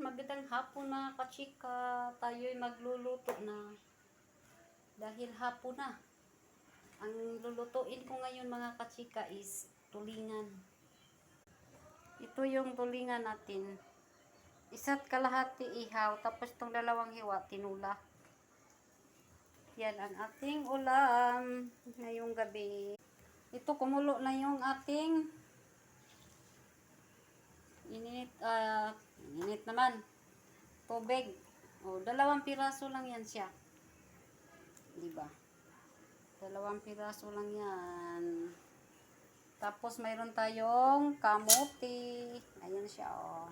magandang hapon na kachika. Tayo'y magluluto na. Dahil hapon na. Ang lulutuin ko ngayon mga kachika is tulingan. Ito yung tulingan natin. Isa't kalahati ihaw, tapos itong dalawang hiwa, tinula. Yan ang ating ulam ngayong gabi. Ito kumulo na yung ating init naman tubig. O, 2 piraso lang yan siya, diba? 2 piraso lang yan. Tapos mayroon tayong kamote. Ayan siya, oh.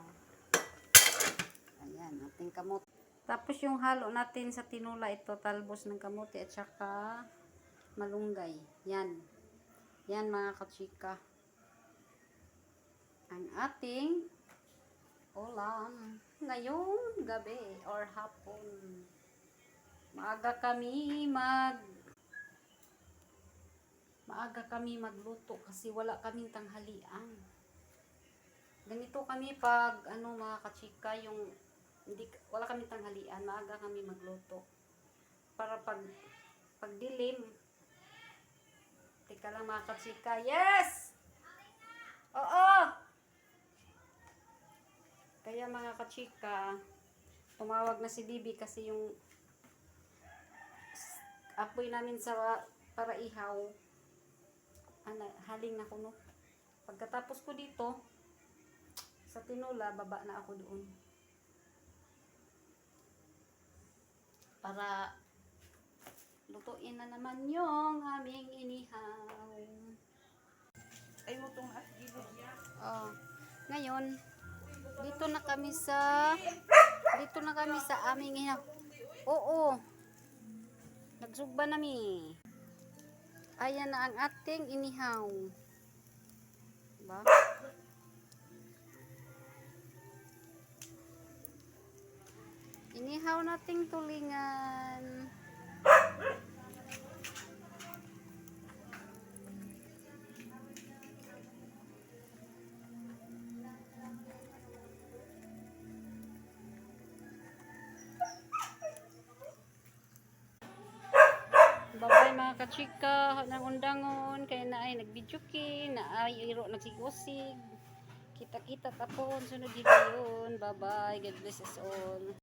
Ayan, ating kamote. Tapos yung halo natin sa tinula, ito talbos ng kamote at saka malunggay. Yan. Yan mga kachika, ang ating ulam ngayong gabi or hapon. Maaga kami magluto kasi wala kaming tanghalian. Ganito kami pag mga kachika, yung wala kaming tanghalian, maaga kami magluto para pag dilim. Teka lang mga kachika. Yes! Oo! Kaya mga kachika, tumawag na si Bibi kasi yung apoy namin para ihaw, haling na kuno. Pagkatapos ko dito sa tinula, baba na ako doon para lutuin na naman yung aming inihaw. Ay mo tong ngayon dito na kami sa aming inihaw. Oo, nagsugba nami. Ayan na ang ating inihaw, diba? Inihaw nating tulingan. Babay mga kachika ng undangon, kaya na ay nagbidyokin, na ay iro nagsigusig. Kita-kita tapon sunod higayon. Bye bye, God bless us all.